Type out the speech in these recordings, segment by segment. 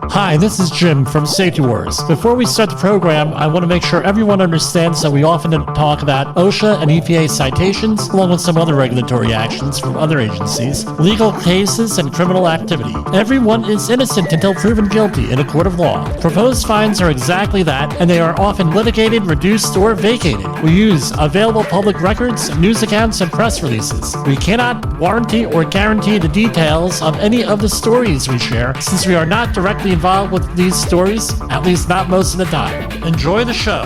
Hi, this is Jim from Safety Wars. Before we start the program, I want to make sure everyone understands that we often talk about OSHA and EPA citations, along with some other regulatory actions from other agencies, legal cases, and criminal activity. Everyone is innocent until proven guilty in a court of law. Proposed fines are exactly that, and they are often litigated, reduced, or vacated. We use available public records, news accounts, and press releases. We cannot warranty or guarantee the details of any of the stories we share, since we are not directly involved with these stories, at least not most of the time. Enjoy the show.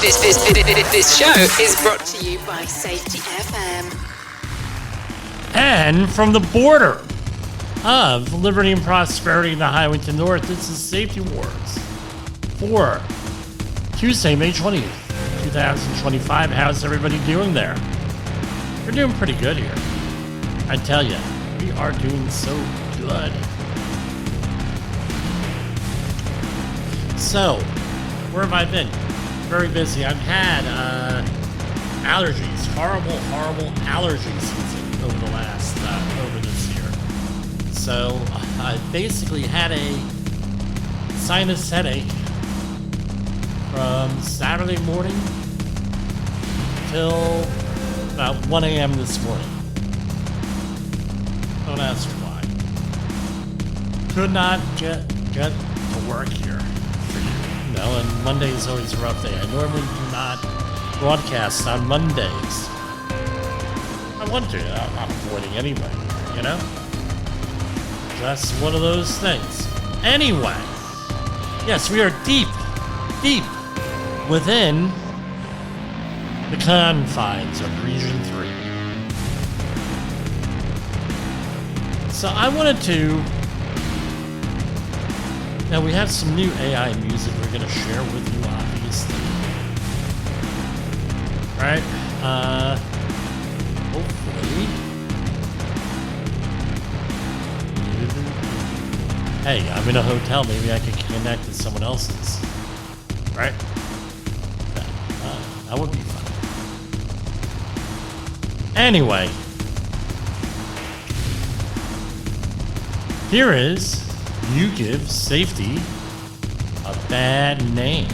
This show is brought to you by Safety FM. And from the border of liberty and prosperity in the highway to north, this is Safety Wars for Tuesday, May 20th, 2025. How's everybody doing there? We're doing pretty good here. I tell you, we are doing so good. So, where have I been? Very busy. I've had allergies, horrible allergy season over the last, over this year. So, I basically had a sinus headache from Saturday morning till about 1 a.m. this morning. Don't ask why. Could not get to work here for you. No, and Monday is always a rough day. I normally do not broadcast on Mondays. I want to. I'm not avoiding anyway, you know? Just one of those things. Anyway, yes, we are deep within the confines of Region 3. So I wanted to... Now we have some new AI music we're going to share with you, obviously. Right? Hopefully. Hey, I'm in a hotel. Maybe I can connect to someone else's. Right? That would be fun. Anyway. Here is You Give Safety a Bad Name.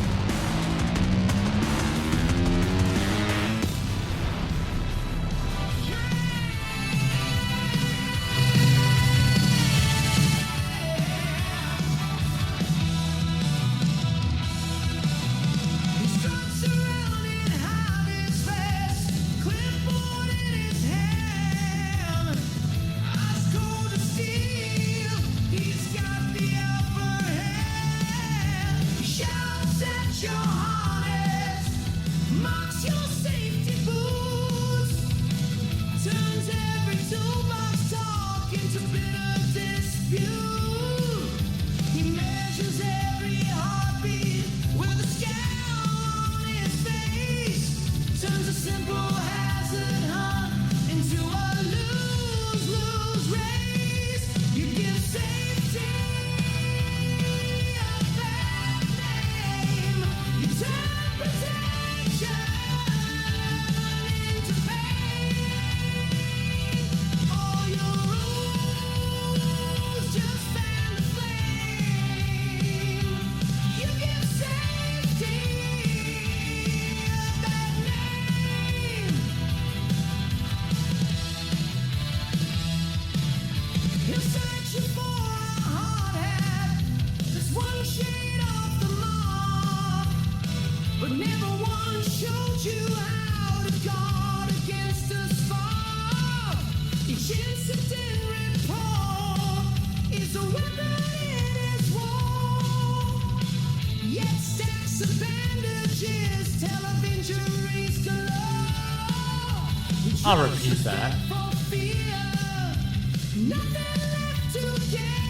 I'll repeat that.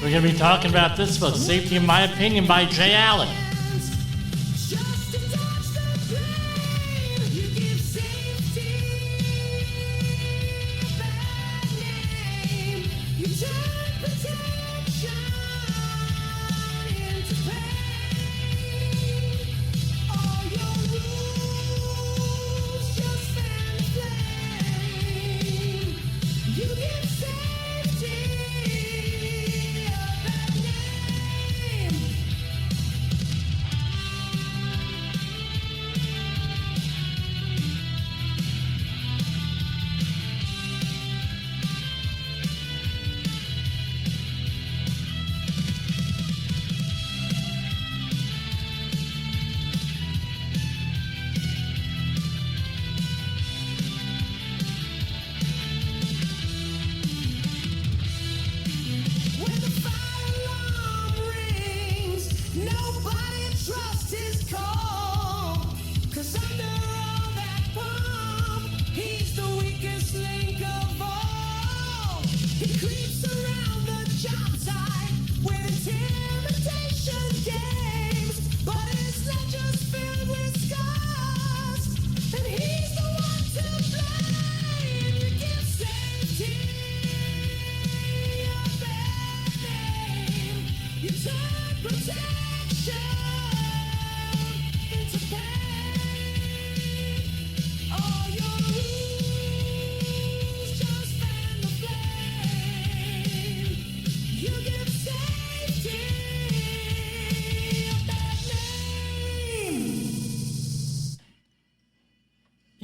We're going to be talking about this book, Safety in My Opinion by Jay Allen.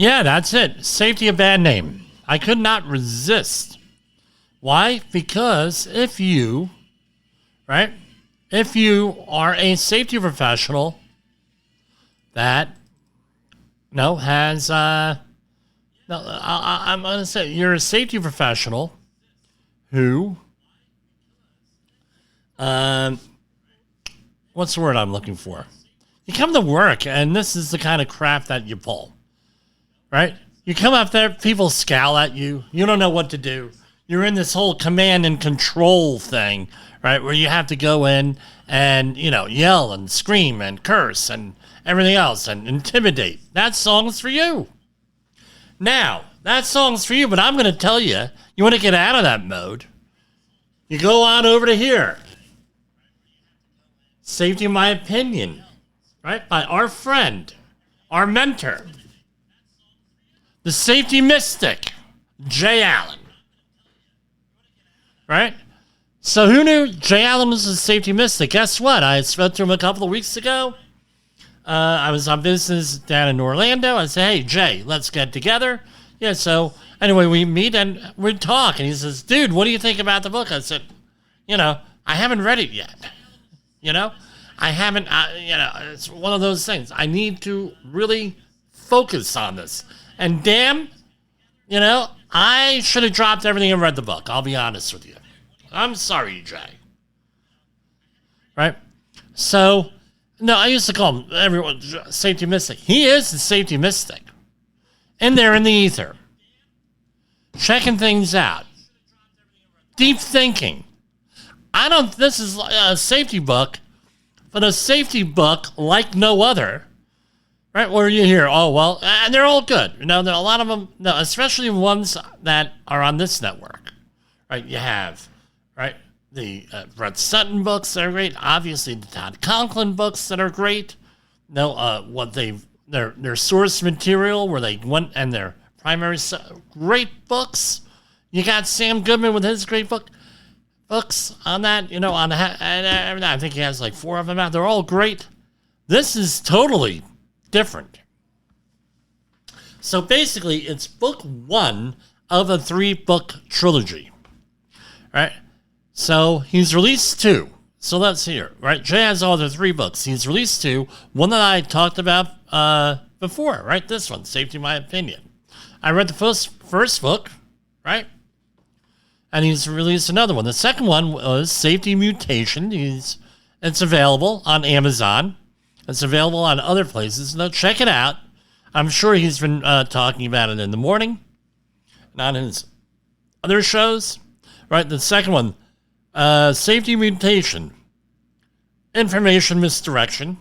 Yeah, that's it. Safety, a bad name. I could not resist. Why? Because if you are a safety professional that has I'm going to say you're a safety professional who what's the word I'm looking for? You come to work, and this is the kind of crap that you pull, right? You come up there, people scowl at you. You don't know what to do. You're in this whole command and control thing, right, where you have to go in and, yell and scream and curse and everything else and intimidate. That song's for you. Now, that song's for you, but I'm going to tell you, you want to get out of that mode, you go on over to here. Safety, in my opinion, right, by our friend, our mentor, the safety mystic, Jay Allen. Right? So who knew Jay Allen was a safety mystic? Guess what? I spoke to him a couple of weeks ago. I was on business down in Orlando. I said, hey, Jay, let's get together. Yeah, so anyway, we meet and we talk. And he says, dude, what do you think about the book? I said, I haven't read it yet. I haven't, it's one of those things. I need to really focus on this. And damn, I should have dropped everything and read the book. I'll be honest with you. I'm sorry, Jay. Right? So, no, I used to call him everyone safety mystic. He is the safety mystic. In there in the ether. Checking things out. Deep thinking. This is a safety book, but a safety book like no other. Right, where you hear, and they're all good. There are a lot of them, especially ones that are on this network. Right, you have, right, the Brett Sutton books that are great. Obviously, the Todd Conklin books that are great. Their source material where they went and their primary great books. You got Sam Goodman with his great books on that. And I think he has like 4 of them out. They're all great. This is totally different. So basically, it's book 1 of a 3-book trilogy, right? So he's released 2. So let's hear, right? Jay has all the 3 books. He's released 2. One that I talked about before, right? This one, Safety, My Opinion. I read the first book, right? And he's released another one. The second one was Safety Mutation. It's available on Amazon. It's available on other places. Now, check it out. I'm sure he's been talking about it in the morning and on his other shows. Right, the second one, Safety Mutation, Information Misdirection.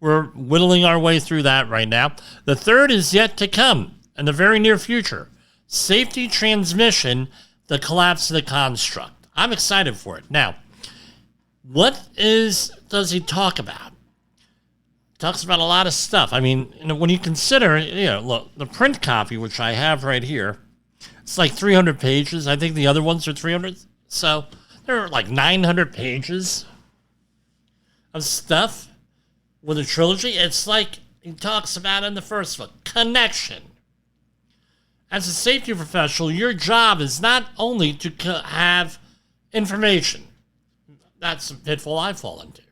We're whittling our way through that right now. The third is yet to come in the very near future. Safety Transmission, The Collapse of the Construct. I'm excited for it. Now, what does he talk about? Talks about a lot of stuff. I mean, when you consider, look, the print copy, which I have right here, it's like 300 pages. I think the other ones are 300. So there are like 900 pages of stuff with a trilogy. It's like he talks about in the first book, connection. As a safety professional, your job is not only to have information. That's a pitfall I fall into.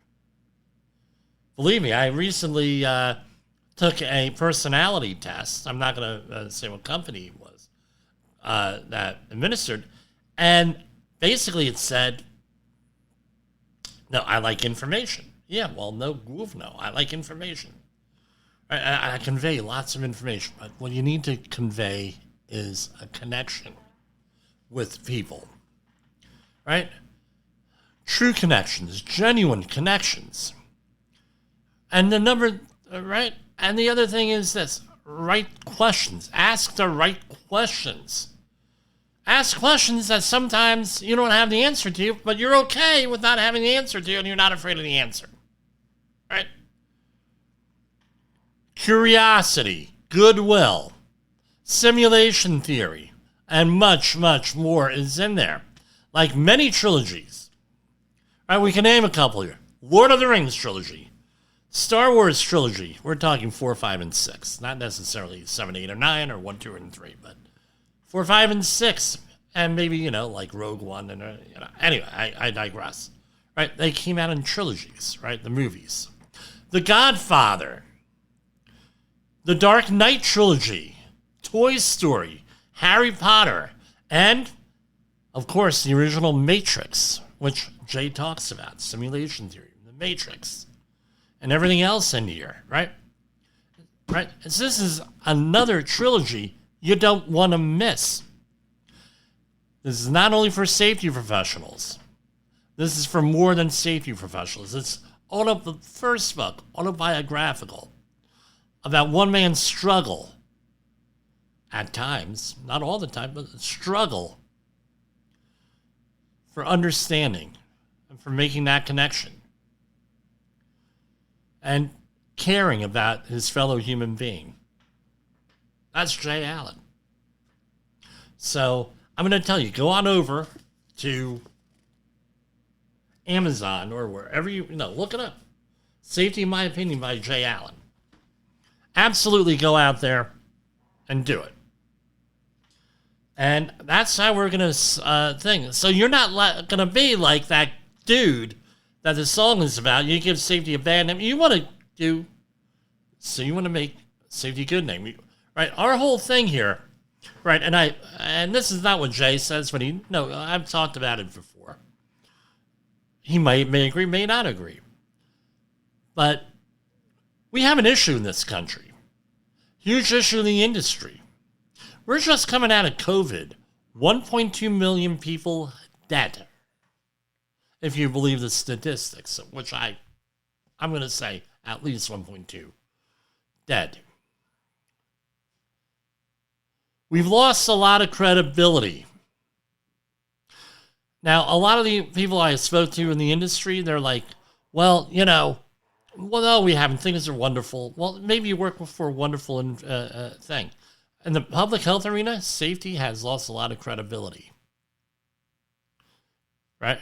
Believe me, I recently took a personality test. I'm not going to say what company it was that administered. And basically it said, no, I like information. Yeah, well, no, I like information. I convey lots of information, but what you need to convey is a connection with people, right? True connections, genuine connections. And the number, right? And the other thing is this, right questions. Ask the right questions. Ask questions that sometimes you don't have the answer to, but you're okay with not having the answer to, and you're not afraid of the answer. Right? Curiosity, goodwill, simulation theory, and much, much more is in there. Like many trilogies. Right? We can name a couple here. Lord of the Rings trilogy. Star Wars trilogy. We're talking 4, 5, and 6. Not necessarily 7, 8, or 9, or 1, 2, and 3, but 4, 5, and 6. And maybe, like Rogue One. And Anyway, I digress. Right? They came out in trilogies, right? The movies. The Godfather. The Dark Knight trilogy. Toy Story. Harry Potter. And, of course, the original Matrix, which Jay talks about. Simulation theory. The Matrix. And everything else in here, right? Right? So this is another trilogy you don't want to miss. This is not only for safety professionals. This is for more than safety professionals. It's the first book, autobiographical, about one man's struggle, at times, not all the time, but struggle for understanding and for making that connection and caring about his fellow human being. That's Jay Allen. So I'm going to tell you, go on over to Amazon or wherever look it up. Safety in My Opinion by Jay Allen. Absolutely go out there and do it. And that's how we're going to think. So you're not going to be like that dude that the song is about. You give safety a bad name. You want to make safety a good name. Right? Our whole thing here, right, and this is not what Jay says, but I've talked about it before. He may agree, may not agree. But we have an issue in this country. Huge issue in the industry. We're just coming out of COVID. 1.2 million people dead. If you believe the statistics, which I'm going to say at least 1.2 dead. We've lost a lot of credibility. Now, a lot of the people I spoke to in the industry, they're like, well, no, we haven't. Things are wonderful. Well, maybe you work for a wonderful thing. In the public health arena, safety has lost a lot of credibility. Right?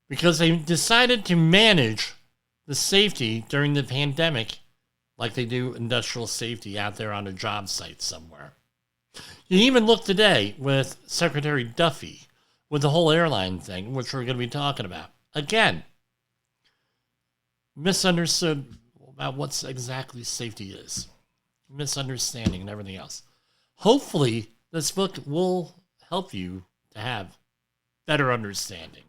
Because they decided to manage the safety during the pandemic like they do industrial safety out there on a job site somewhere. You even look today with Secretary Duffy with the whole airline thing, which we're going to be talking about. Again, misunderstood about what exactly safety is. Misunderstanding and everything else. Hopefully, this book will help you to have better understanding.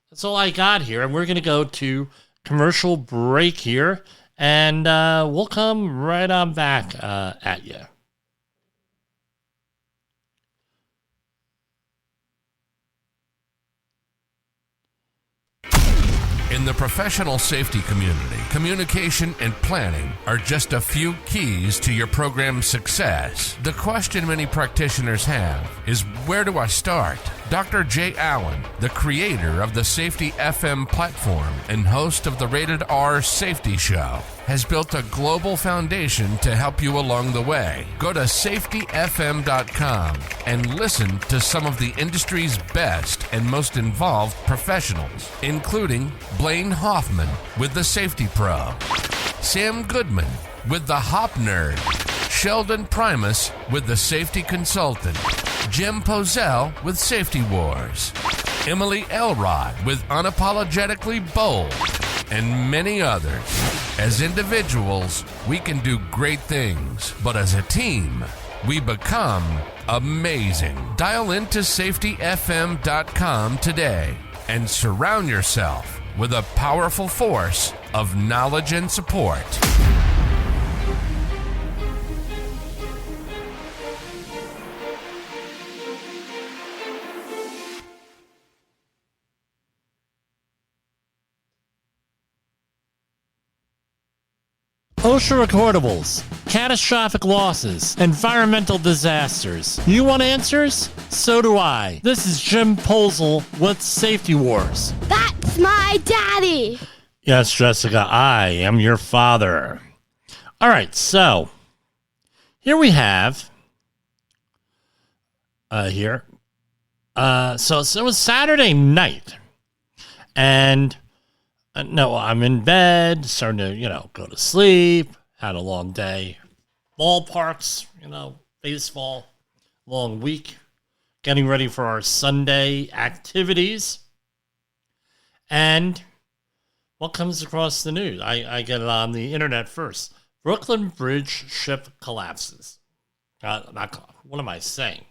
That's all I got here, and we're going to go to commercial break here, and we'll come right on back at you. In the professional safety community, communication and planning are just a few keys to your program's success. The question many practitioners have is, where do I start? Dr. Jay Allen, the creator of the Safety FM platform and host of the Rated R Safety Show, has built a global foundation to help you along the way. Go to safetyfm.com and listen to some of the industry's best and most involved professionals, including Blaine Hoffman with the Safety Pro, Sam Goodman with the Hop Nerd, Sheldon Primus with the Safety Consultant, Jim Pozell with Safety Wars, Emily Elrod with Unapologetically Bold, and many others. As individuals, we can do great things, but as a team, we become amazing. Dial into safetyfm.com today and surround yourself with a powerful force of knowledge and support. OSHA recordables, catastrophic losses, environmental disasters. You want answers? So do I. This is Jim Posel with Safety Wars. That's my daddy. Yes, Jessica, I am your father. All right, so here we have so it was Saturday night, and No, I'm in bed, starting to, go to sleep. Had a long day. Ballparks, baseball, long week. Getting ready for our Sunday activities. And what comes across the news? I get it on the internet first. Brooklyn Bridge ship collapses. What am I saying?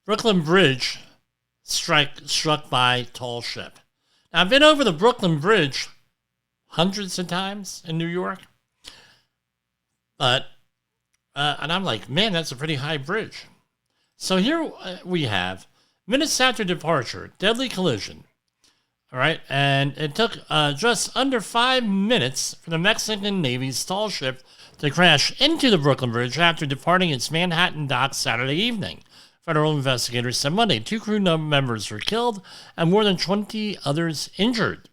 Brooklyn Bridge struck by tall ship. Now, I've been over the Brooklyn Bridge hundreds of times in New York. But, and I'm like, man, that's a pretty high bridge. So here we have, minutes after departure, deadly collision. All right, and it took just under 5 minutes for the Mexican Navy's tall ship to crash into the Brooklyn Bridge after departing its Manhattan docks Saturday evening. Federal investigators said Monday 2 crew members were killed and more than 20 others injured.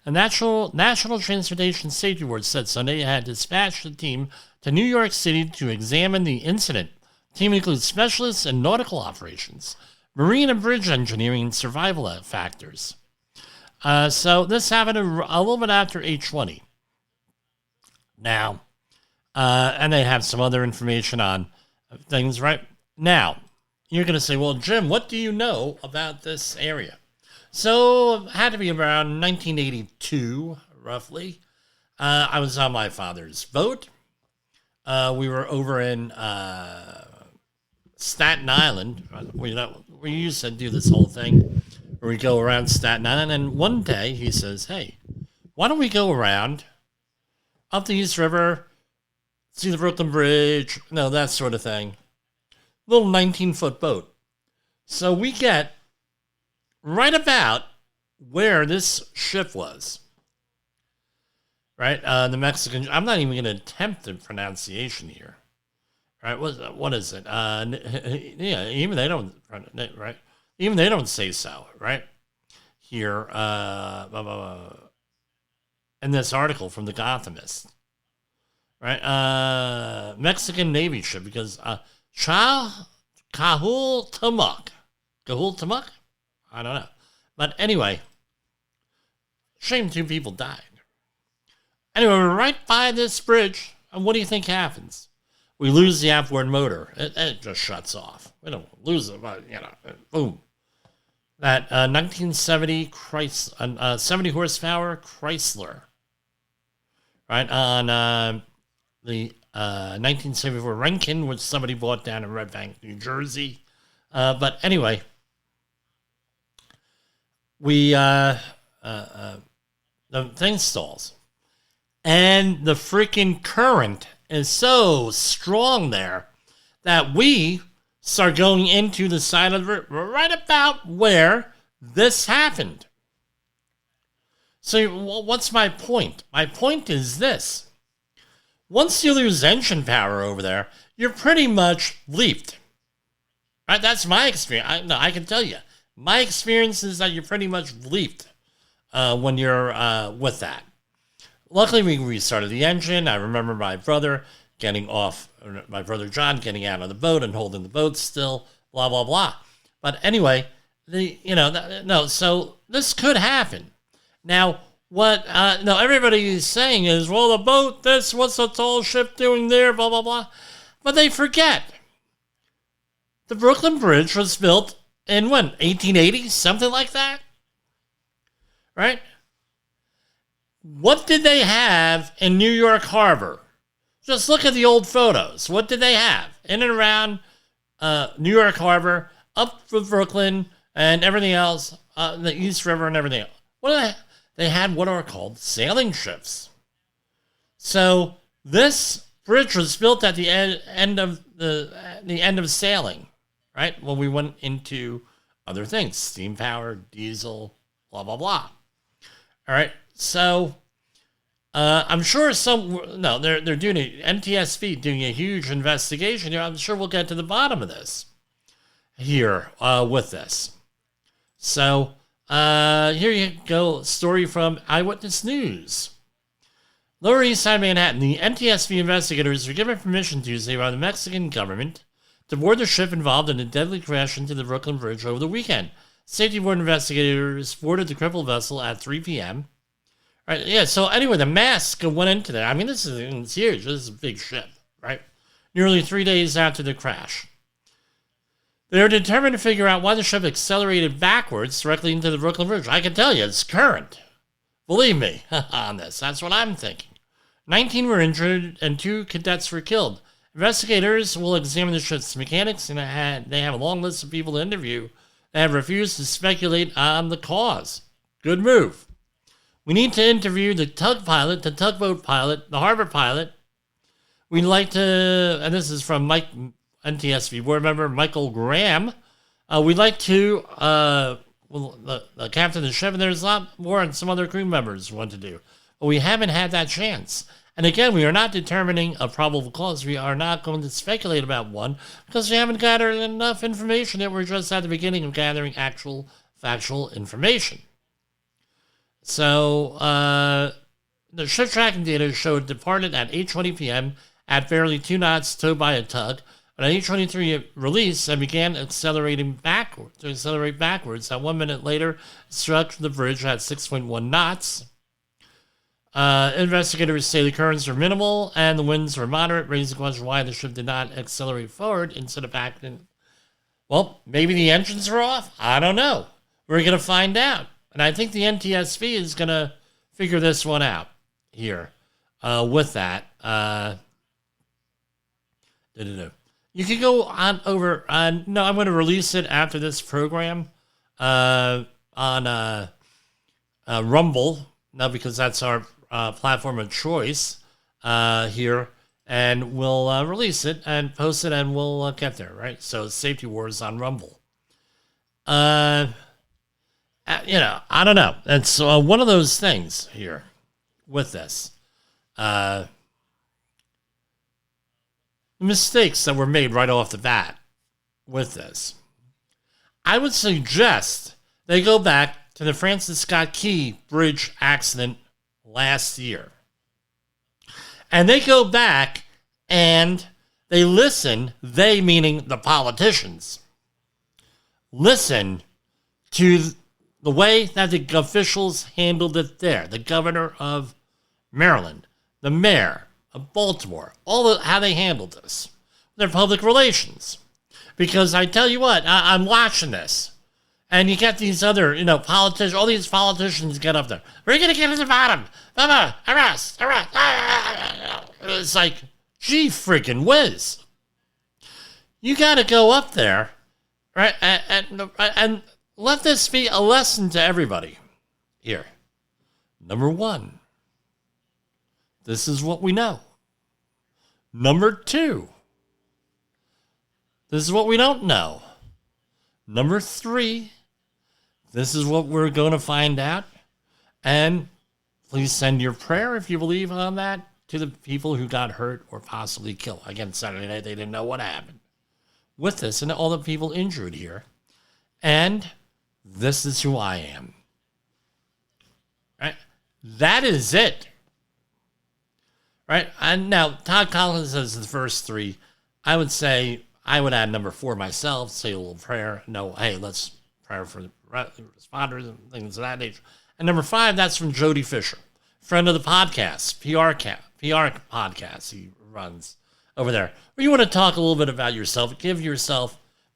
The National Transportation Safety Board said Sunday it had dispatched a team to New York City to examine the incident. The team includes specialists in nautical operations, marine and bridge engineering, and survival factors. So this happened a little bit after 8:20. Now, and they have some other information on things right now. You're going to say, well, Jim, what do you know about this area? So it had to be around 1982, roughly. I was on my father's boat. We were over in Staten Island. We used to do this whole thing where we go around Staten Island. And one day he says, hey, why don't we go around up the East River, see the Brooklyn Bridge, that sort of thing. Little 19-foot boat. So we get right about where this ship was. Right? The Mexican, I'm not even going to attempt the pronunciation here. Right? What is it? Yeah, even they don't, right? Even they don't say so, right? Here, in this article from The Gothamist. Right? Mexican Navy ship, because Cahul Tamuk. I don't know. But anyway, shame 2 people died. Anyway, we're right by this bridge, and what do you think happens? We lose the outboard motor. It just shuts off. We don't lose it, but, boom. That 1970 70 horsepower Chrysler, right, on the 1974 Rankin, which somebody bought down in Red Bank, New Jersey. But anyway, the thing stalls. And the freaking current is so strong there that we start going into the side of the river right about where this happened. So what's my point? My point is this. Once you lose engine power over there, you're pretty much leaped. Right? That's my experience. I can tell you. My experience is that you're pretty much leaped when you're with that. Luckily, we restarted the engine. I remember my brother John getting out of the boat and holding the boat still, blah, blah, blah. But anyway, so this could happen. Now, what everybody is saying is, well, the boat, what's the tall ship doing there, blah, blah, blah. But they forget. The Brooklyn Bridge was built in 1880, something like that? Right? What did they have in New York Harbor? Just look at the old photos. What did they have in and around New York Harbor, up from Brooklyn, and everything else, the East River and everything else? They had what are called sailing ships. So this bridge was built at the end of sailing, right? When we went into other things, steam power, diesel, blah blah blah. All right, so I'm sure they're doing NTSB doing a huge investigation here. I'm sure we'll get to the bottom of this here with this. So here you go, story from Eyewitness News. Lower East Side Manhattan, the NTSB investigators were given permission Tuesday by the Mexican government to board the ship involved in a deadly crash into the Brooklyn Bridge over the weekend. Safety Board investigators boarded the crippled vessel at 3 p.m. Right? Yeah, so anyway, the mask went into there. I mean, it's huge. This is a big ship, right? Nearly 3 days after the crash. They're determined to figure out why the ship accelerated backwards directly into the Brooklyn Bridge. I can tell you, it's current. Believe me on this. That's what I'm thinking. 19 were injured and 2 cadets were killed. Investigators will examine the ship's mechanics, and they have a long list of people to interview that have refused to speculate on the cause. Good move. We need to interview the tugboat pilot, the harbor pilot. We'd like to, and this is from Mike, NTSB board member Michael Graham. We'd like to, the captain of the ship, and there's a lot more and some other crew members want to do. But we haven't had that chance. And again, we are not determining a probable cause. We are not going to speculate about one because we haven't gathered enough information yet. We're just at the beginning of gathering actual factual information. So, the ship tracking data showed it departed at 8:20 p.m. at barely 2 knots, towed by a tug. But at 8:23 it released and began accelerating backwards. At 1 minute later, it struck the bridge at 6.1 knots. Investigators say the currents were minimal and the winds were moderate, raising the question why the ship did not accelerate forward instead of back. Well, maybe the engines were off. I don't know. We're going to find out. And I think the NTSB is going to figure this one out here with that. You can go on over. No, I'm going to release it after this program on Rumble. No, because that's our platform of choice here. And we'll release it and post it and we'll get there, right? So Safety Wars on Rumble. I don't know. It's one of those things here with this. The mistakes that were made right off the bat with this. I would suggest they go back to the Francis Scott Key Bridge accident last year. And they go back and they listen, they meaning the politicians, listen to the way that the officials handled it there. The governor of Maryland, the mayor of Baltimore, how they handled this. Their public relations. Because I tell you what, I'm watching this. And you get these other, politicians, all these politicians get up there. We're going to get to the bottom. Arrest. It's like, gee friggin' whiz. You got to go up there, right, and let this be a lesson to everybody here. Number 1, this is what we know. Number 2, this is what we don't know. Number 3, this is what we're going to find out. And please send your prayer, if you believe on that, to the people who got hurt or possibly killed. Again, Saturday night, they didn't know what happened with this and all the people injured here. And this is who I am. Right? That is it. Right? And now, Todd Collins says the first 3. I would say, I would add number 4 myself, say a little prayer. No, hey, let's pray for the responders and things of that nature. And number 5, that's from Jody Fisher, friend of the podcast, PR podcast he runs over there. Where you want to talk a little bit about yourself,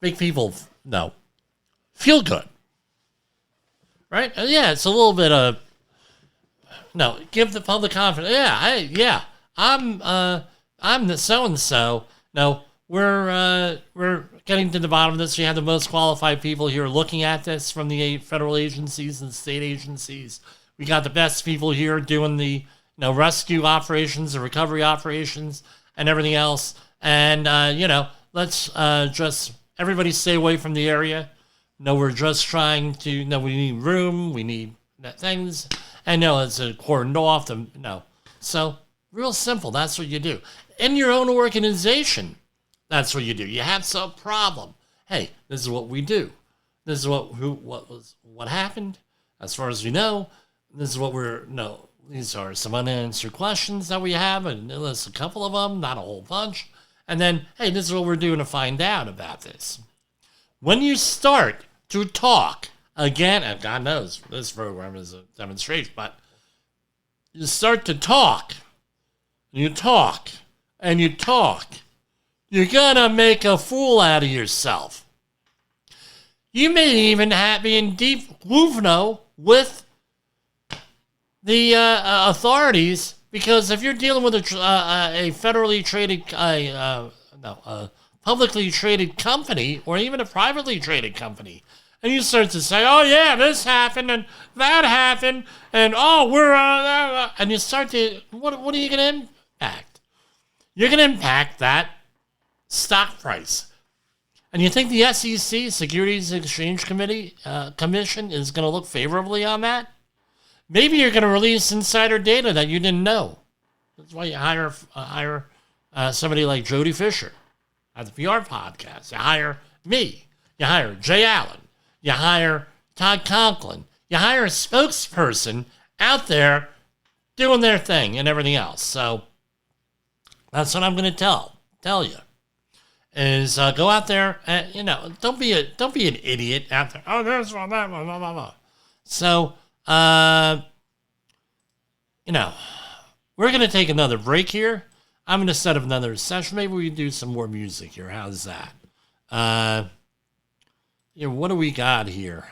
make people, feel good. Right? Yeah, it's a little bit of, give the public confidence. I'm the so-and-so. No, we're getting to the bottom of this. We have the most qualified people here looking at this from the federal agencies and state agencies. We got the best people here doing the rescue operations, the recovery operations, and everything else. And, let's just everybody stay away from the area. We're just trying to, we need room, we need things. And it's cordoned off. So, real simple, that's what you do. In your own organization, that's what you do. You have some problem. Hey, this is what we do. This is what happened. As far as we know, this is what these are some unanswered questions that we have, and there's a couple of them, not a whole bunch. And then, hey, this is what we're doing to find out about this. When you start to talk again, and God knows this program is a demonstration, but you start to talk, you talk, and you talk, you're going to make a fool out of yourself. You may even be in deep guvno with the authorities, because if you're dealing with a federally traded, publicly traded company, or even a privately traded company, and you start to say, oh yeah, this happened and that happened, and oh, we're, and you start to, what are you going to impact? You're going to impact that stock price. And you think the SEC, Securities and Exchange Commission, is going to look favorably on that? Maybe you're going to release insider data that you didn't know. That's why you hire somebody like Jody Fisher at the PR podcast. You hire me. You hire Jay Allen. You hire Todd Conklin. You hire a spokesperson out there doing their thing and everything else. So that's what I'm going to tell you. Is go out there and, don't be an idiot out there. Oh, there's one, that one, blah, blah, blah. So, we're going to take another break here. I'm going to set up another session. Maybe we can do some more music here. How's that? What do we got here?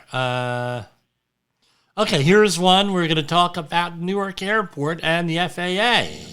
Okay, here's one. We're going to talk about Newark Airport and the FAA.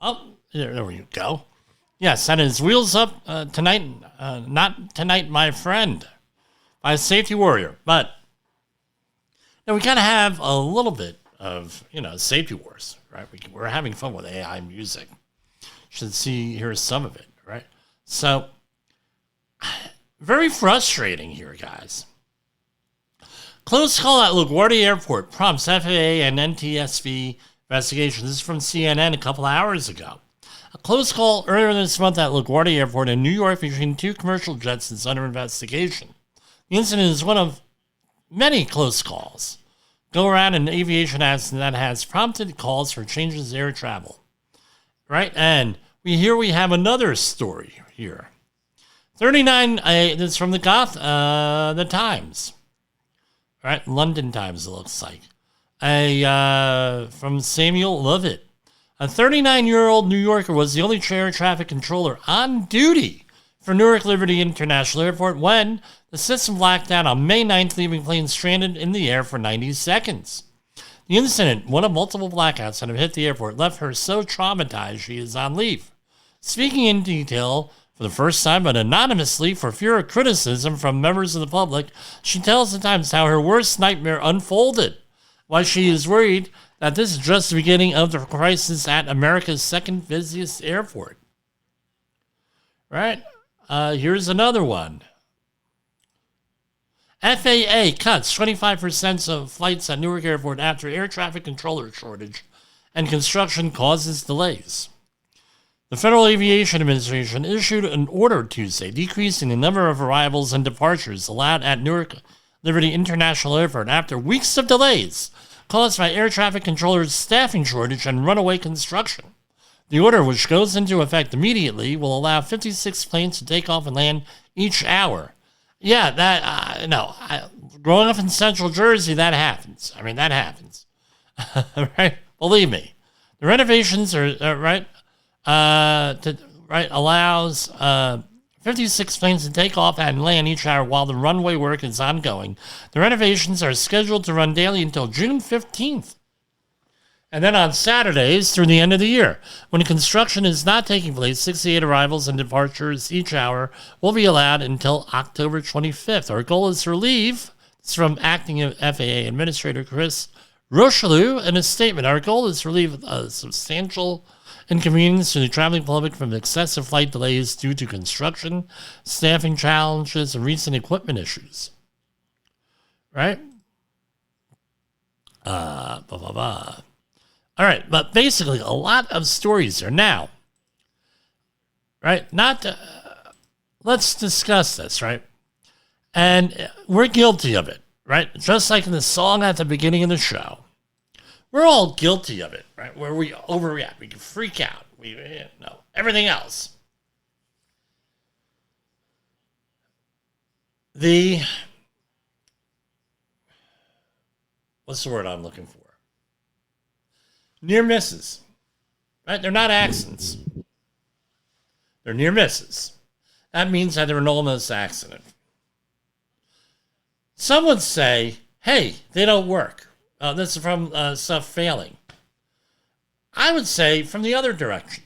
Oh, there we go. Yes, that is Wheels Up Tonight, Not Tonight, My Friend, by Safety Warrior. But we kind of have a little bit of, Safety Wars, right? We're having fun with AI music. You should hear some of it, right? So, very frustrating here, guys. Close call at LaGuardia Airport prompts FAA and NTSB investigation. This is from CNN a couple hours ago. A close call earlier this month at LaGuardia Airport in New York between two commercial jets is under investigation. The incident is one of many close calls go around an aviation accident that has prompted calls for changes in air travel. Right? And we have another story here. 39, this is from the Times. Right, London Times, it looks like. From Samuel Lovett. A 39-year-old New Yorker was the only air traffic controller on duty for Newark Liberty International Airport when the system blacked out on May 9th, leaving planes stranded in the air for 90 seconds. The incident, one of multiple blackouts that have hit the airport, left her so traumatized she is on leave. Speaking in detail for the first time, but anonymously for fear of criticism from members of the public, she tells the Times how her worst nightmare unfolded, why she is worried that this is just the beginning of the crisis at America's second busiest airport. Right? Here's another one. FAA cuts 25% of flights at Newark Airport after air traffic controller shortage and construction causes delays. The Federal Aviation Administration issued an order Tuesday decreasing the number of arrivals and departures allowed at Newark Liberty International Airport after weeks of delays caused by air traffic controllers' staffing shortage and runaway construction. The order, which goes into effect immediately, will allow 56 planes to take off and land each hour. Yeah, growing up in Central Jersey, that happens. I mean, that happens. Right? Believe me. The renovations are, allows 56 planes to take off and land each hour while the runway work is ongoing. The renovations are scheduled to run daily until June 15th. And then on Saturdays through the end of the year. When construction is not taking place, 68 arrivals and departures each hour will be allowed until October 25th. Our goal is to relieve, it's from Acting FAA Administrator Chris Rocheleau in a statement. Our goal is to relieve a substantial inconvenience to the traveling public from excessive flight delays due to construction, staffing challenges, and recent equipment issues. Right? All right, but basically a lot of stories are now, right? Let's discuss this, right? And we're guilty of it, right? Just like in the song at the beginning of the show. We're all guilty of it, right? Where we overreact, we can freak out, everything else. What's the word I'm looking for? Near misses, right? They're not accidents. They're near misses. That means that they're an almost accident. Some would say, hey, they don't work. This is from stuff failing. I would say from the other direction.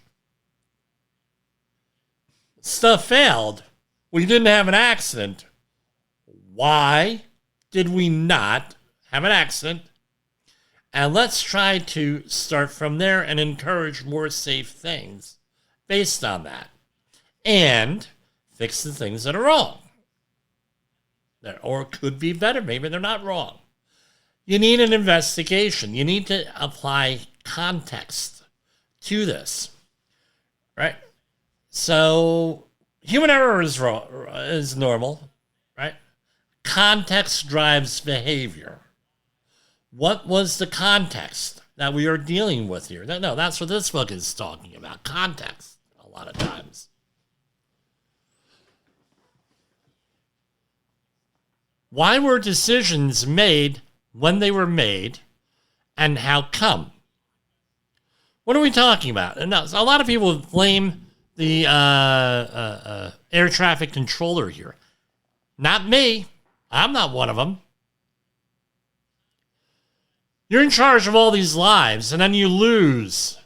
Stuff failed. We didn't have an accident. Why did we not have an accident? And let's try to start from there and encourage more safe things based on that. And fix the things that are wrong. Or could be better. Maybe they're not wrong. You need an investigation. You need to apply context to this. Right? So, human error is normal. Right? Context drives behavior. What was the context that we are dealing with here? No, that's what this book is talking about. Context, a lot of times. Why were decisions made when they were made, and how come? What are we talking about? And a lot of people blame the air traffic controller here. Not me. I'm not one of them. You're in charge of all these lives, and then you lose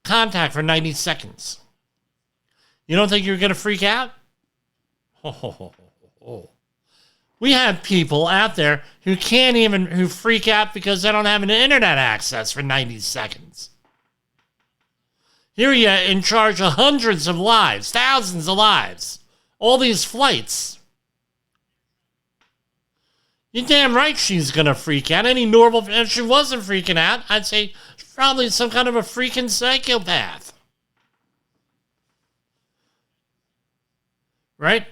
contact for 90 seconds. You don't think you're going to freak out? We have people out there who freak out because they don't have an internet access for 90 seconds. Here you're in charge of hundreds of lives, thousands of lives, all these flights. You're damn right she's going to freak out. Any normal, if she wasn't freaking out, I'd say she's probably some kind of a freaking psychopath. Right?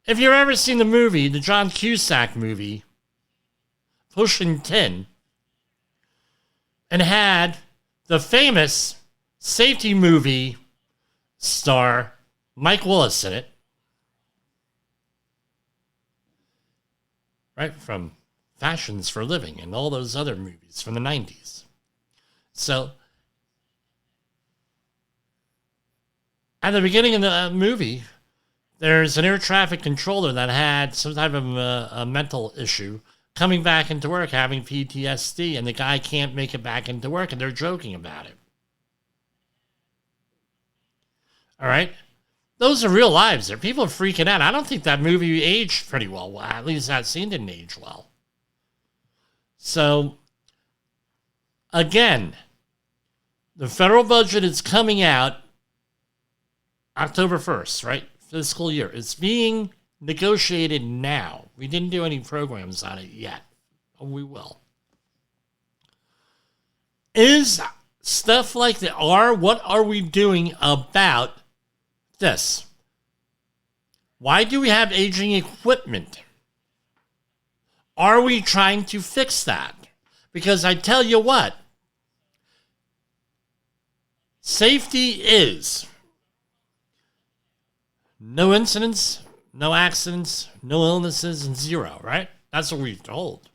If you've ever seen the movie, the John Cusack movie, Pushing 10, and had the famous safety movie star Mike Willis in it, right, from Fashions for Living and all those other movies from the 90s. So, at the beginning of the movie, there's an air traffic controller that had some type of a mental issue coming back into work, having PTSD, and the guy can't make it back into work, and they're joking about it. All right? Those are real lives there. People are freaking out. I don't think that movie aged pretty well. At least that scene didn't age well. So, again, the federal budget is coming out October 1st, right? Fiscal year. It's being negotiated now. We didn't do any programs on it yet. We will. Is stuff like that, what are we doing about this? Why do we have aging equipment? Are we trying to fix that? Because I tell you what, safety is no incidents, no accidents, no illnesses, and zero, right? That's what we're told.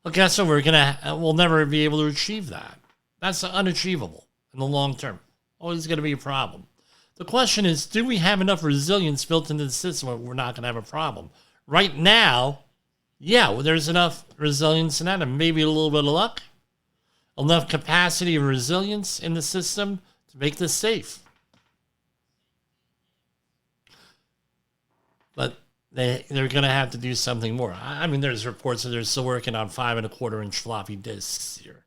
Well, guess what? We'll never be able to achieve that. That's unachievable in the long term. Always going to be a problem. The question is, do we have enough resilience built into the system where we're not going to have a problem? Right now, yeah, well, there's enough resilience in that, and maybe a little bit of luck, enough capacity and resilience in the system to make this safe. But they're going to have to do something more. I mean, there's reports that they're still working on 5.25-inch floppy disks here.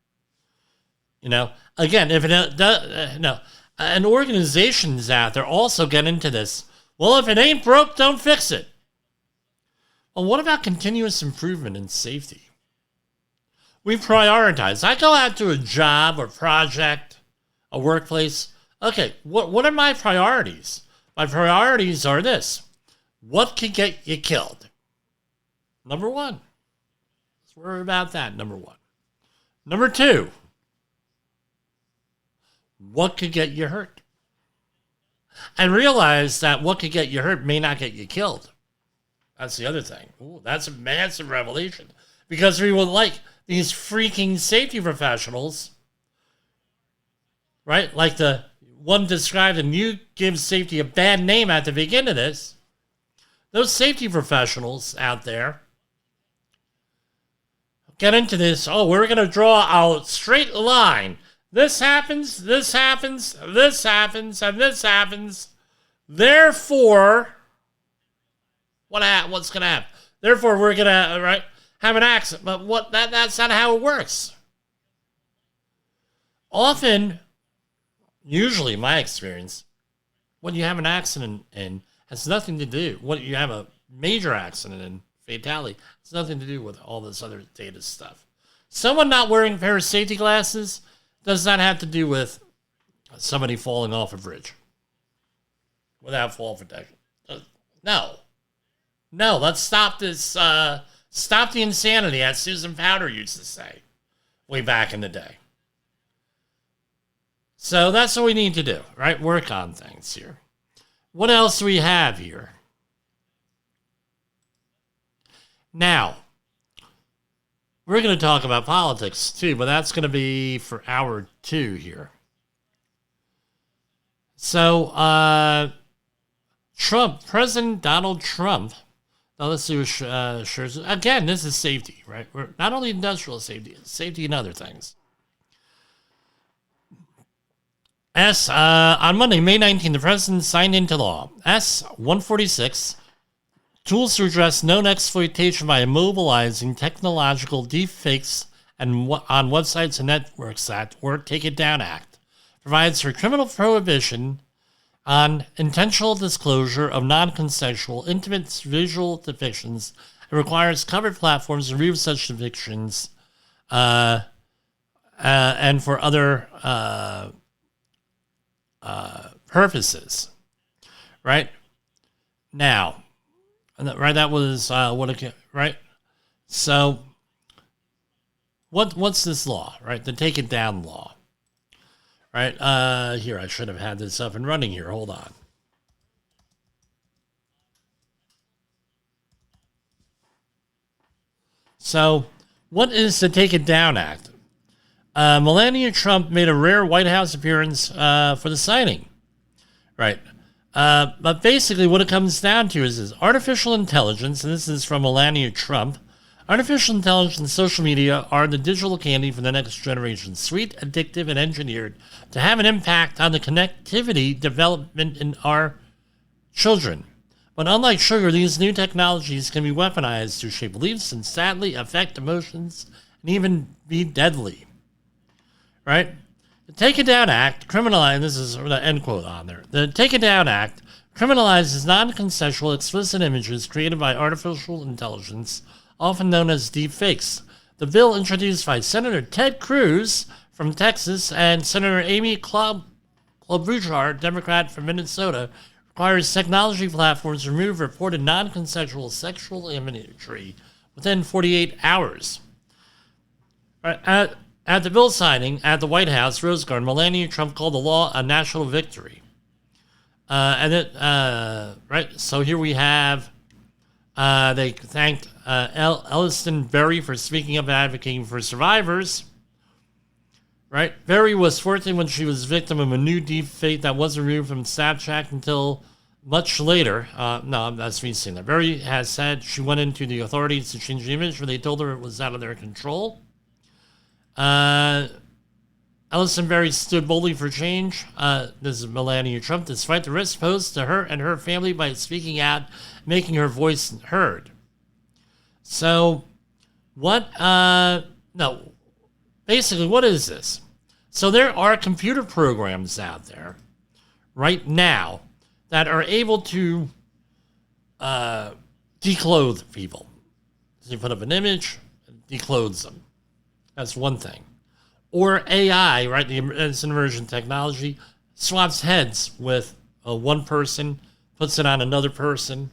You know, again, if it no, and organizations out there also get into this. Well, if it ain't broke, don't fix it. Well, what about continuous improvement and safety? We prioritize. I go out to a job or project, a workplace. Okay, what are my priorities? My priorities are this. What could get you killed? Number one. Let's worry about that, number one. Number two. What could get you hurt? And realize that what could get you hurt may not get you killed. That's the other thing. Ooh, that's a massive revelation. Because we would like these freaking safety professionals, right? Like the one described, and you give safety a bad name at the beginning of this. Those safety professionals out there get into this. Oh, we're going to draw a straight line. This happens, this happens, this happens, and this happens. Therefore, what's going to happen? Therefore, we're going to have an accident. But that's not how it works. Often, usually, my experience, when you have an accident and has nothing to do, when you have a major accident and fatality, it's nothing to do with all this other data stuff. Someone not wearing a pair of safety glasses does not have to do with somebody falling off a bridge without fall protection. No, let's stop this, stop the insanity, as Susan Powder used to say way back in the day. So that's what we need to do, right? Work on things here. What else do we have here? Now, we're going to talk about politics too, but that's going to be for hour 2 here. So, President Donald Trump. Now let's see what shares. Again, this is safety, right? We're not only industrial safety, safety and other things. On Monday, May 19th, the president signed into law S-146, tools to address known exploitation by immobilizing technological deepfakes and on websites and networks Act, or Take It Down Act, provides for criminal prohibition on intentional disclosure of non-consensual, intimate visual depictions. It requires covered platforms to remove such depictions and for other purposes. Right? Now, right, that was right? So, what's this law, right? The Take It Down law. Right, here, I should have had this up and running here. Hold on. So, what is the Take It Down Act? Melania Trump made a rare White House appearance for the signing. Right. But basically what it comes down to is this artificial intelligence, and this is from Melania Trump. Artificial intelligence and social media are the digital candy for the next generation, sweet, addictive, and engineered to have an impact on the connectivity development in our children. But unlike sugar, these new technologies can be weaponized to shape beliefs and sadly affect emotions and even be deadly. Right? The Take It Down Act criminalizes, this is the end quote on there. The Take It Down Act criminalizes non-consensual explicit images created by artificial intelligence, often known as deepfakes. The bill, introduced by Senator Ted Cruz from Texas and Senator Amy Klobuchar, Democrat from Minnesota, requires technology platforms to remove reported non-consensual sexual imagery within 48 hours. At the bill signing at the White House Rose Garden, Melania Trump called the law a national victory. Right, so here we have, they thanked Elliston Berry for speaking up and advocating for survivors. Right, Berry was 14 when she was victim of a new deepfake that wasn't removed from Snapchat until much later. No, that's me saying that. Berry has said she went into the authorities to change the image, but they told her it was out of their control. Ellison Berry stood boldly for change. This is Melania Trump, despite the risk posed to her and her family by speaking out, making her voice heard. So, basically, what is this? So there are computer programs out there right now that are able to declothe people. So you put up an image, it declothes them. That's one thing. Or AI, right? It's an emergent technology, swaps heads with one person, puts it on another person,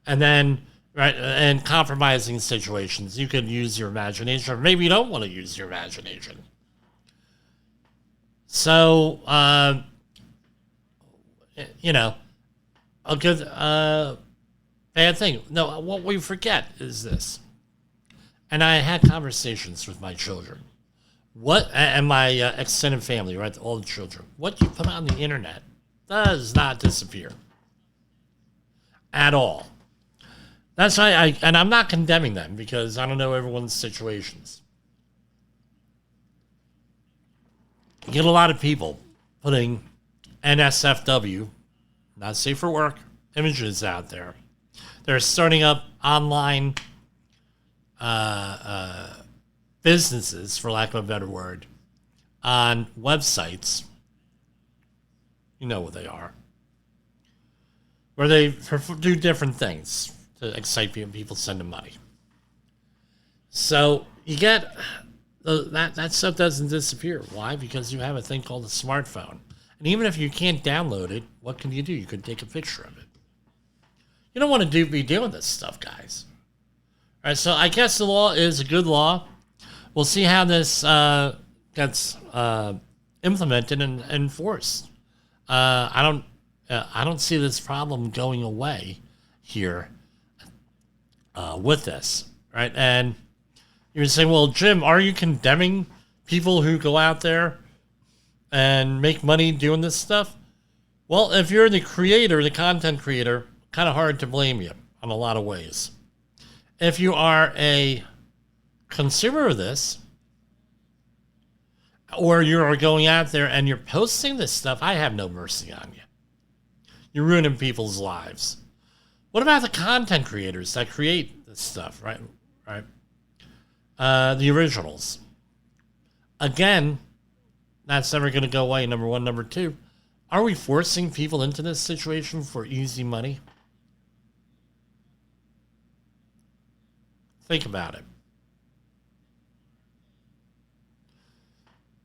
and then, right, and compromising situations. You could use your imagination, or maybe you don't want to use your imagination. So, a good, bad thing. No, what we forget is this. And I had conversations with my children. And my extended family, right? All the children. What you put on the internet does not disappear. At all. That's why and I'm not condemning them because I don't know everyone's situations. You get a lot of people putting NSFW, not safe for work, images out there. They're starting up online businesses, for lack of a better word, on websites. You know what they are. Where they do different things to excite people. People send them money. So you get that stuff doesn't disappear. Why? Because you have a thing called a smartphone. And even if you can't download it, what can you do? You could take a picture of it. You don't want to be doing this stuff, guys. All right, so I guess the law is a good law. We'll see how this gets implemented and enforced. I don't see this problem going away here with this, right? And you're saying, well, Jim, are you condemning people who go out there and make money doing this stuff? Well, if you're the creator, the content creator, kind of hard to blame you in a lot of ways. If you are a consumer of this, or you're going out there and you're posting this stuff, I have no mercy on you. You're ruining people's lives. What about the content creators that create this stuff, right? The originals. Again, that's never going to go away, number one. Number two, are we forcing people into this situation for easy money? Think about it.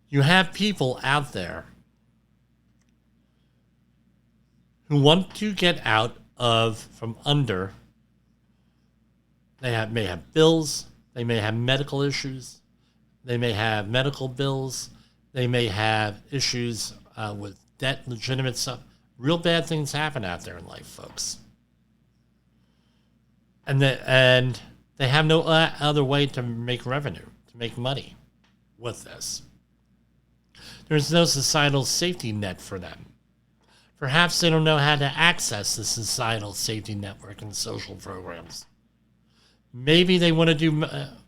You have people out there who want to get out from under. They may have bills. They may have medical issues. They may have medical bills. They may have issues with debt, legitimate stuff. Real bad things happen out there in life, folks. And they have no other way to make revenue, to make money with this. There's no societal safety net for them. Perhaps they don't know how to access the societal safety network and social programs. Maybe they want to do,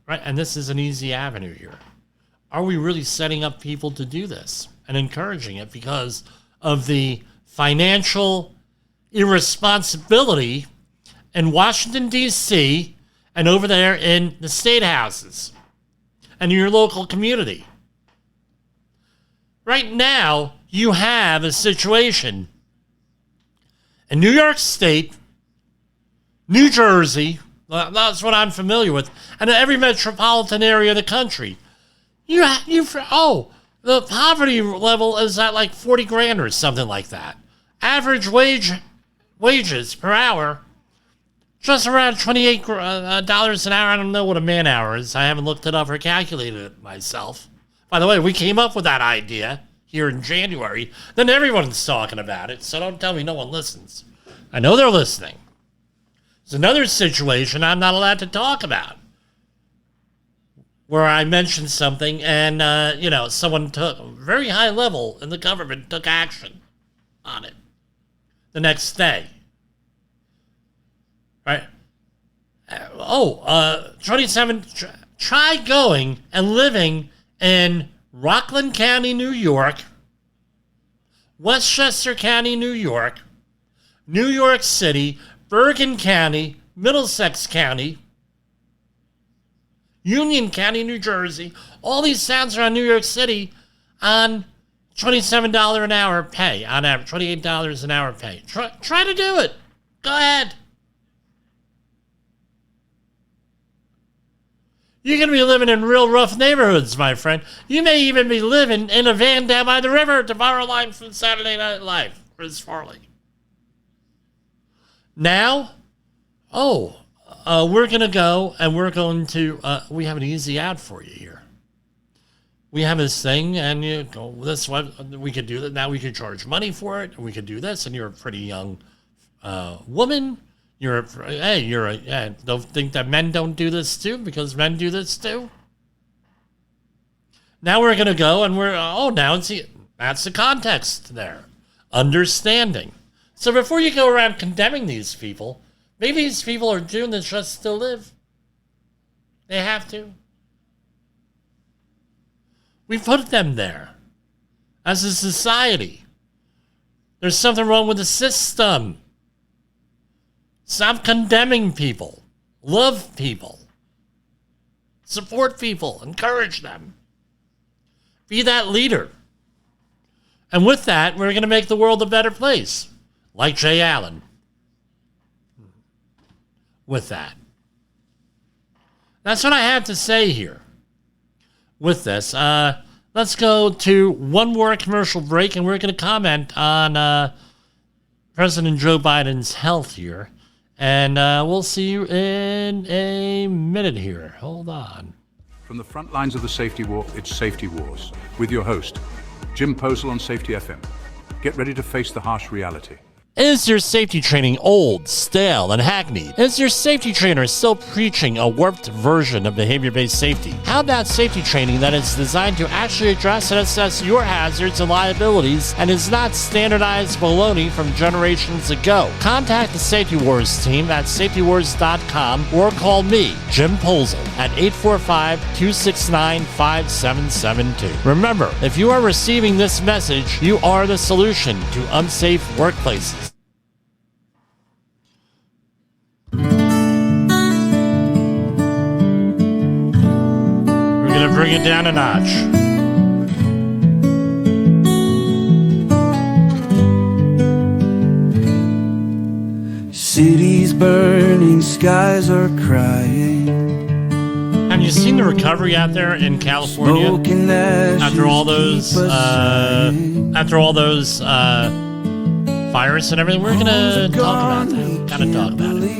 right, and this is an easy avenue here. Are we really setting up people to do this and encouraging it because of the financial irresponsibility in Washington, D.C., and over there in the state houses and in your local community? Right now, you have a situation in New York State, New Jersey, that's what I'm familiar with, and every metropolitan area of the country. The poverty level is at like 40 grand or something like that. Average wages per hour, just around $28 an hour. I don't know what a man hour is. I haven't looked it up or calculated it myself. By the way, we came up with that idea here in January. Then everyone's talking about it, so don't tell me no one listens. I know they're listening. There's another situation I'm not allowed to talk about, where I mentioned something and, someone took a very high level in the government took action on it the next day. Right? 27, try going and living in Rockland County, New York, Westchester County, New York, New York City, Bergen County, Middlesex County, Union County, New Jersey. All these towns around New York City on $27 an hour pay, on average, $28 an hour pay. Try to do it. Go ahead. You're going to be living in real rough neighborhoods, my friend. You may even be living in a van down by the river, to borrow a line from Saturday Night Live, Chris Farley. Now, we're going to go and we're going to, we have an easy out for you here. We have this thing, and you go, this one, we could do that. Now we could charge money for it. We could do this, and you're a pretty young woman. Don't think that men don't do this too, because men do this too. Now we're going to go and that's the context there. Understanding. So before you go around condemning these people, maybe these people are doing this just to live. They have to. We put them there as a society. There's something wrong with the system. Stop condemning people. Love people. Support people. Encourage them. Be that leader. And with that, we're going to make the world a better place. Like Jay Allen. With that. That's what I have to say here. With this. Let's go to one more commercial break, and we're going to comment on President Joe Biden's health here. And we'll see you in a minute here. Hold on. From the front lines of the safety war, it's Safety Wars. With your host, Jim Posel on Safety FM. Get ready to face the harsh reality. Is your safety training old, stale, and hackneyed? Is your safety trainer still preaching a warped version of behavior-based safety? How about safety training that is designed to actually address and assess your hazards and liabilities and is not standardized baloney from generations ago? Contact the Safety Wars team at safetywars.com or call me, Jim Polzel, at 845-269-5772. Remember, if you are receiving this message, you are the solution to unsafe workplaces. We're going to bring it down a notch. Cities burning, skies are crying. Have you seen the recovery out there in California after all those fires and everything? We're gonna talk about that. Gotta talk about it.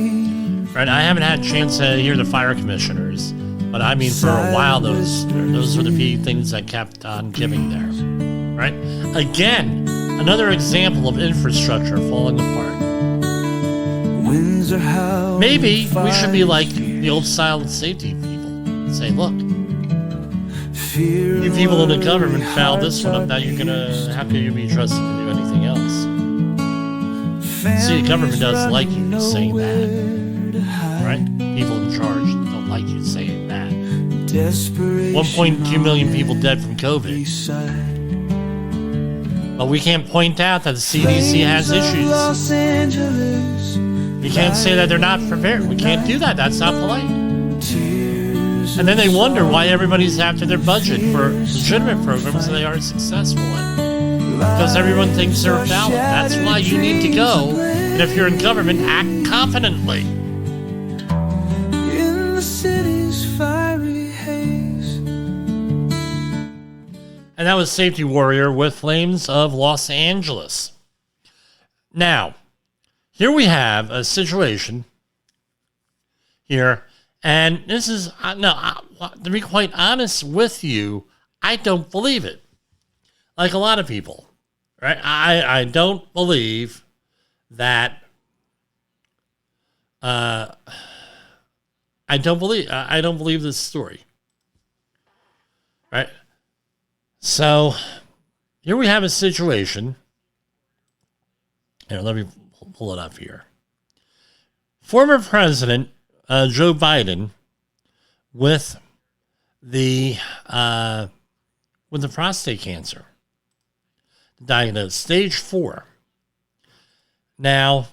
Right? I haven't had a chance to hear the fire commissioners, but I mean, for a while, those were the key things that kept on giving there. Right? Again, another example of infrastructure falling apart. Maybe we should be like the old silent safety people. Say, look, you people in the government fouled this one up. Now how can you be trusted to do anything else? See, the government doesn't like you saying that, right? People in charge don't like you saying that. 1.2 million people dead from COVID. But we can't point out that the CDC has issues. We can't say that they're not prepared. We can't do that. That's not polite. And then they wonder why everybody's after their budget for legitimate programs that they aren't successful in. Because everyone thinks they're valid. That's why you need to go. And if you're in government, act confidently. In the city's fiery haze. And that was Safety Warrior with Flames of Los Angeles. Now, here we have a situation here. And this is, to be quite honest with you, I don't believe it. Like a lot of people, right? I don't believe that, I don't believe this story, right? So here we have a situation. Here, let me pull it up here. Former President Joe Biden with the prostate cancer, diagnosed stage 4. Now,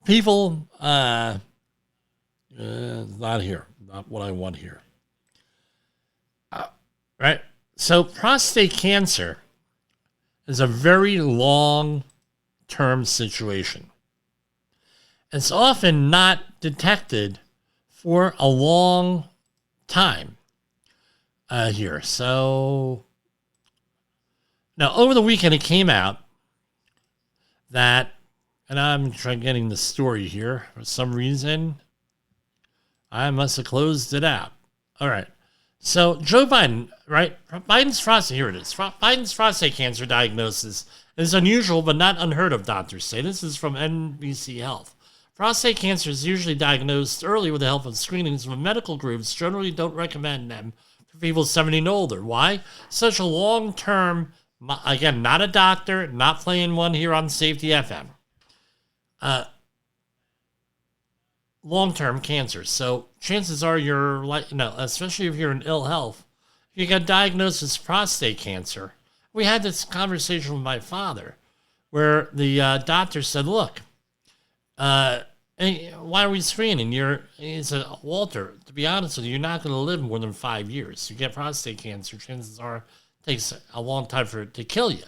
people, not here, not what I want here. Right? So, prostate cancer is a very long-term situation. It's often not detected for a long time here. So, now over the weekend it came out that, and I'm trying getting the story here for some reason, I must have closed it out. All right. So Joe Biden, right? Biden's prostate cancer diagnosis is unusual but not unheard of, doctors say. This is from NBC Health. Prostate cancer is usually diagnosed early with the help of screenings, but medical groups generally don't recommend them for people 70 and older. Why? Such a long-term, again, not a doctor, not playing one here on Safety FM. Long-term cancer. So chances are you're, especially if you're in ill health, if you got diagnosed as prostate cancer. We had this conversation with my father where the doctor said, look, why are we screening? He said, Walter, to be honest with you, you're not going to live more than 5 years. You get prostate cancer, chances are it takes a long time for it to kill you.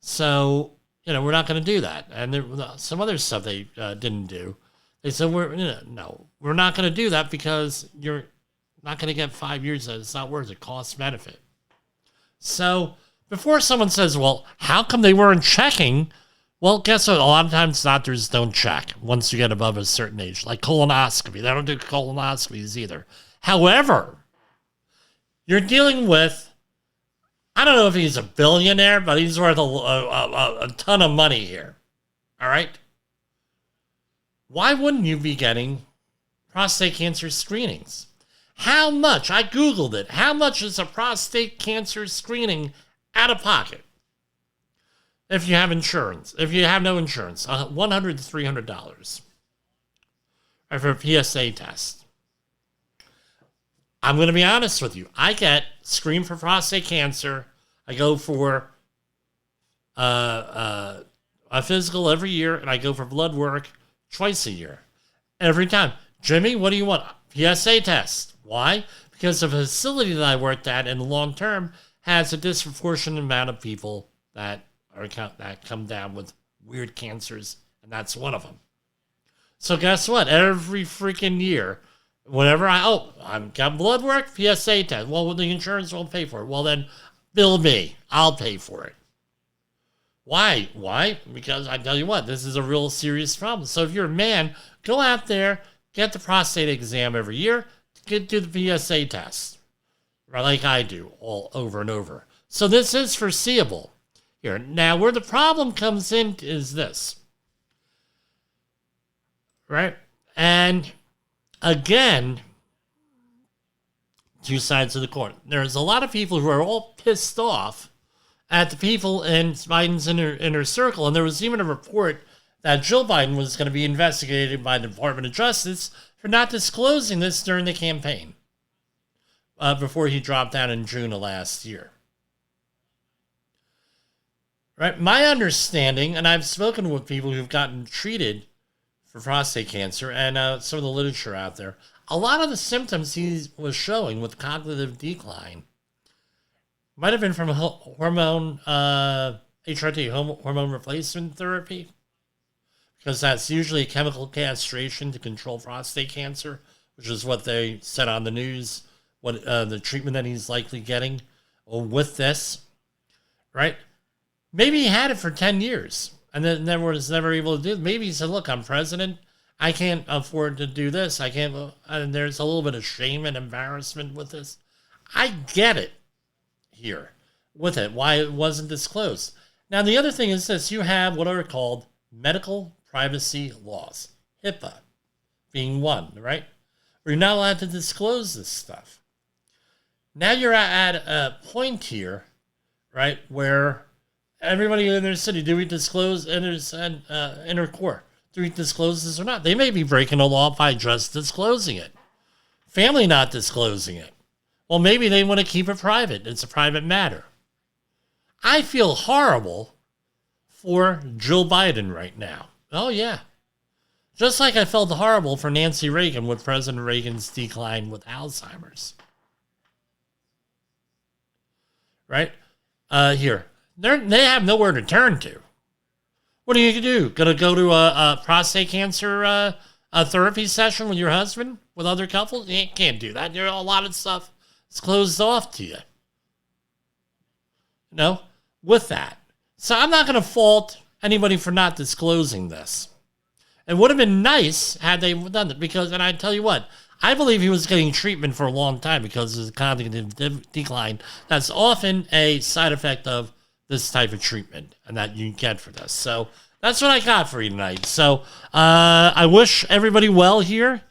So, we're not going to do that. And there was some other stuff they didn't do. They said, we're not going to do that because you're not going to get 5 years. It's not worth it. Cost benefit. So before someone says, well, how come they weren't checking? Well, guess what? A lot of times doctors don't check once you get above a certain age, like colonoscopy. They don't do colonoscopies either. However, you're dealing with I don't know if he's a billionaire, but he's worth a ton of money here. All right? Why wouldn't you be getting prostate cancer screenings? How much? I Googled it. How much is a prostate cancer screening out of pocket? If you have insurance. If you have no insurance, $100 to $300 for a PSA test. I'm going to be honest with you. I get screened for prostate cancer. I go for a physical every year, and I go for blood work twice a year. Every time. Jimmy, what do you want? PSA test. Why? Because the facility that I worked at in the long term has a disproportionate amount of people that come down with weird cancers, and that's one of them. So guess what? Every freaking year, whenever I've got blood work, PSA test. Well, the insurance won't pay for it. Well, then bill me. I'll pay for it. Why? Why? Because I tell you what, this is a real serious problem. So if you're a man, go out there, get the prostate exam every year, do the PSA test, like I do, all over and over. So this is foreseeable here. Now, where the problem comes in is this, right? And again, two sides of the coin. There's a lot of people who are all pissed off at the people in Biden's inner circle. And there was even a report that Joe Biden was going to be investigated by the Department of Justice for not disclosing this during the campaign before he dropped out in June of last year. Right? My understanding, and I've spoken with people who've gotten treated for prostate cancer and some of the literature out there, a lot of the symptoms he was showing with cognitive decline might have been from hormone, HRT, hormone replacement therapy, because that's usually chemical castration to control prostate cancer, which is what they said on the news, what the treatment that he's likely getting with this, right? Maybe he had it for 10 years and then was never able to do it. Maybe he said, look, I'm president. I can't afford to do this. I can't, and there's a little bit of shame and embarrassment with this. I get it here with it, why it wasn't disclosed. Now, the other thing is this, you have what are called medical privacy laws, HIPAA being one, right? Where you're not allowed to disclose this stuff. Now you're at a point here, right, where everybody in their city, do we disclose inner core? Do we disclose this or not? They may be breaking the law by just disclosing it. Family not disclosing it. Well, maybe they want to keep it private. It's a private matter. I feel horrible for Joe Biden right now. Oh, yeah. Just like I felt horrible for Nancy Reagan with President Reagan's decline with Alzheimer's. Right? Here. They have nowhere to turn to. What are you going to do? Going to go to a prostate cancer a therapy session with your husband, with other couples? You can't do that. There's a lot of stuff that's closed off to you. You know, with that. So I'm not going to fault anybody for not disclosing this. It would have been nice had they done it because, and I tell you what, I believe he was getting treatment for a long time because of the cognitive decline. That's often a side effect of this type of treatment and that you get for this. So that's what I got for you tonight. So I wish everybody well here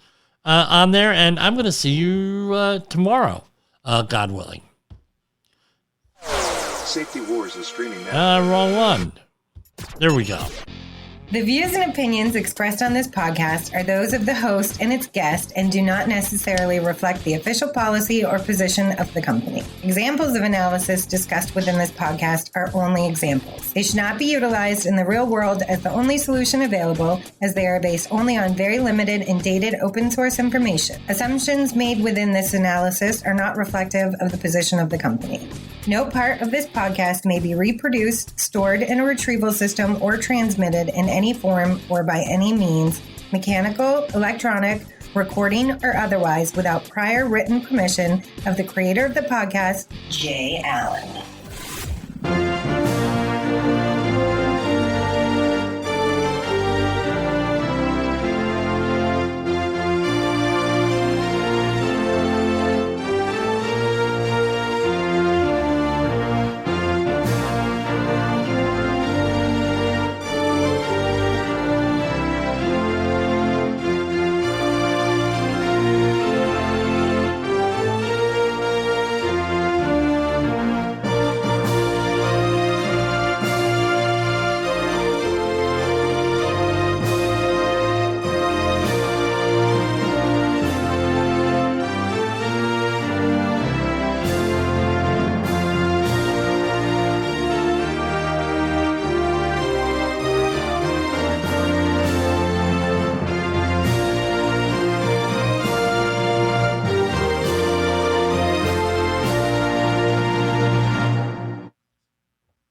on there, and I'm going to see you tomorrow, God willing. Safety Wars is streaming now. Wrong one. There we go. The views and opinions expressed on this podcast are those of the host and its guest and do not necessarily reflect the official policy or position of the company. Examples of analysis discussed within this podcast are only examples. They should not be utilized in the real world as the only solution available, as they are based only on very limited and dated open source information. Assumptions made within this analysis are not reflective of the position of the company. No part of this podcast may be reproduced, stored in a retrieval system, or transmitted in any form or by any means, mechanical, electronic, recording, or otherwise, without prior written permission of the creator of the podcast, Jay Allen.